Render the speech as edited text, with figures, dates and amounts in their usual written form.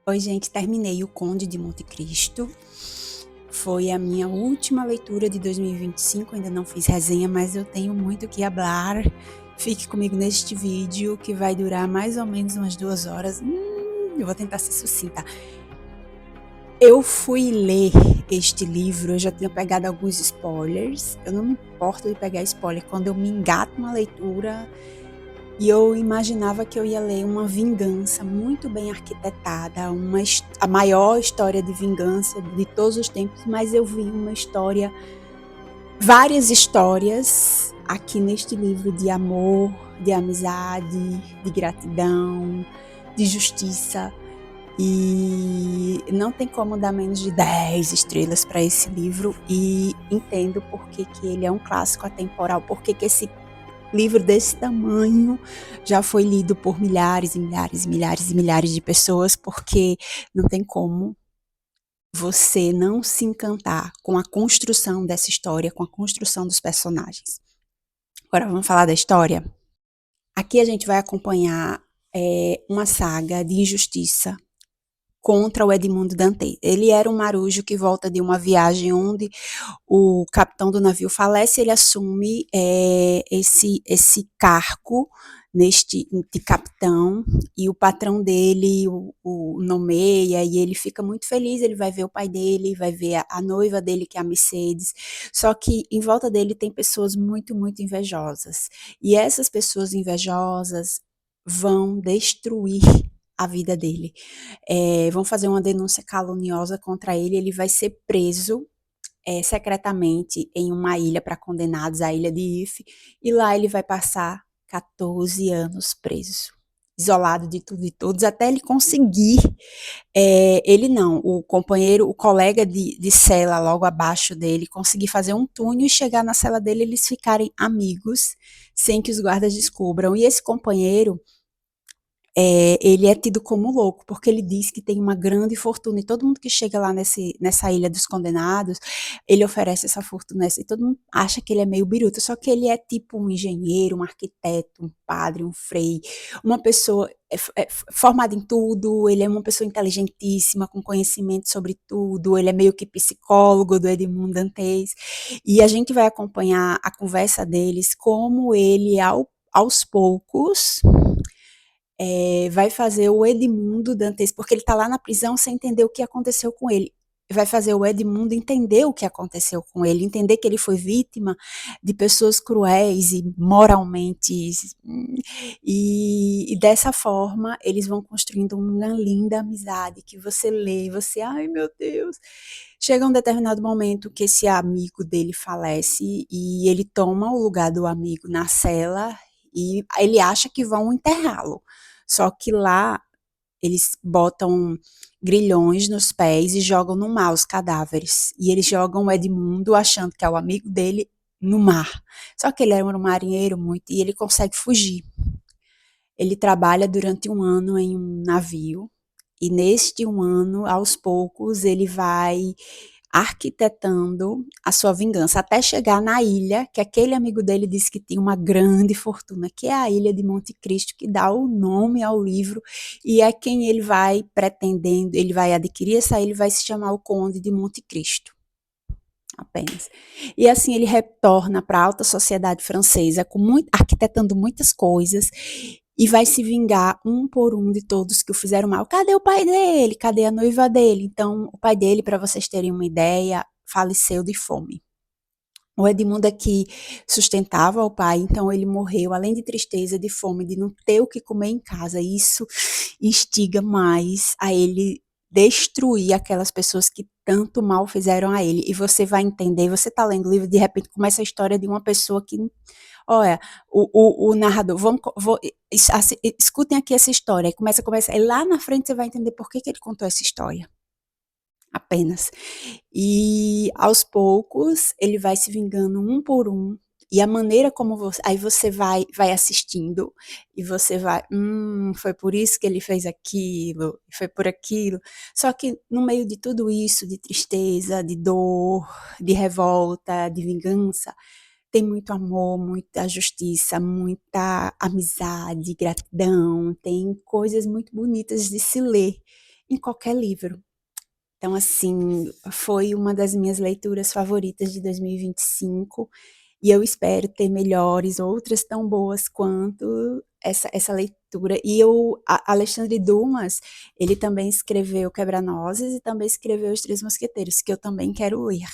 Oi, gente, terminei O Conde de Monte Cristo. Foi a minha última leitura de 2025, ainda não fiz resenha, mas eu tenho muito o que falar. Fique comigo neste vídeo, que vai durar mais ou menos umas 2 horas. Eu vou tentar ser sucinta. Eu fui ler este livro, eu já tinha pegado alguns spoilers. Eu não me importo de pegar spoiler. Quando eu me engato numa leitura, e eu imaginava que eu ia ler uma vingança muito bem arquitetada, a maior história de vingança de todos os tempos, mas eu vi várias histórias aqui neste livro de amor, de amizade, de gratidão, de justiça. E não tem como dar menos de 10 estrelas para esse livro, e entendo por que ele é um clássico atemporal, por que esse livro desse tamanho já foi lido por milhares e milhares e milhares e milhares de pessoas, porque não tem como você não se encantar com a construção dessa história, com a construção dos personagens. Agora vamos falar da história? Aqui a gente vai acompanhar uma saga de injustiça contra o Edmundo Dantès. Ele era um marujo que volta de uma viagem onde o capitão do navio falece, ele assume esse cargo de capitão, e o patrão dele o nomeia, e ele fica muito feliz. Ele vai ver o pai dele, vai ver a noiva dele, que é a Mercedes, só que em volta dele tem pessoas muito, muito invejosas, e essas pessoas invejosas vão destruir a vida dele. Vão fazer uma denúncia caluniosa contra ele. Ele vai ser preso secretamente em uma ilha para condenados, a ilha de If, e lá ele vai passar 14 anos preso, isolado de tudo e todos, até ele conseguir, ele não, o companheiro, o colega de cela logo abaixo dele, conseguir fazer um túnel e chegar na cela dele, eles ficarem amigos, sem que os guardas descubram. E esse companheiro, ele é tido como louco, porque ele diz que tem uma grande fortuna, e todo mundo que chega lá nessa ilha dos condenados, ele oferece essa fortuna, e todo mundo acha que ele é meio biruta, só que ele é tipo um engenheiro, um arquiteto, um padre, um frei, uma pessoa formada em tudo. Ele é uma pessoa inteligentíssima, com conhecimento sobre tudo. Ele é meio que psicólogo do Edmundo Dantès, e a gente vai acompanhar a conversa deles, como ele, aos poucos, vai fazer o Edmundo Dantes, porque ele está lá na prisão sem entender o que aconteceu com ele. Vai fazer o Edmundo entender o que aconteceu com ele, entender que ele foi vítima de pessoas cruéis e moralmente. E dessa forma, eles vão construindo uma linda amizade que você lê, você, ai meu Deus. Chega um determinado momento que esse amigo dele falece, e ele toma o lugar do amigo na cela, e ele acha que vão enterrá-lo. Só que lá eles botam grilhões nos pés e jogam no mar os cadáveres. E eles jogam o Edmundo, achando que é o amigo dele, no mar. Só que ele era um marinheiro muito, e ele consegue fugir. Ele trabalha durante um ano em um navio, e neste um ano, aos poucos, ele vai arquitetando a sua vingança, até chegar na ilha que aquele amigo dele disse que tinha uma grande fortuna, que é a ilha de Monte Cristo, que dá o nome ao livro, e é quem ele vai pretendendo, ele vai adquirir essa ilha, vai se chamar o Conde de Monte Cristo, apenas. E assim ele retorna para a alta sociedade francesa, arquitetando muitas coisas, e vai se vingar um por um de todos que o fizeram mal. Cadê o pai dele? Cadê a noiva dele? Então, o pai dele, para vocês terem uma ideia, faleceu de fome. O Edmundo é que sustentava o pai, então ele morreu, além de tristeza, de fome, de não ter o que comer em casa. Isso instiga mais a ele destruir aquelas pessoas que tanto mal fizeram a ele. E você vai entender, você está lendo o livro, de repente começa a história de uma pessoa que, olha, o narrador, escutem aqui essa história, e começa, e lá na frente você vai entender por que ele contou essa história, apenas. E aos poucos ele vai se vingando um por um, e a maneira como aí você vai assistindo, e você vai, foi por isso que ele fez aquilo, foi por aquilo. Só que no meio de tudo isso, de tristeza, de dor, de revolta, de vingança, tem muito amor, muita justiça, muita amizade, gratidão, tem coisas muito bonitas de se ler. em qualquer livro. Então, assim, foi uma das minhas leituras favoritas de 2025 e eu espero ter melhores, outras tão boas quanto essa leitura. E Alexandre Dumas, ele também escreveu Quebra-Nozes e também escreveu Os Três Mosqueteiros, que eu também quero ler.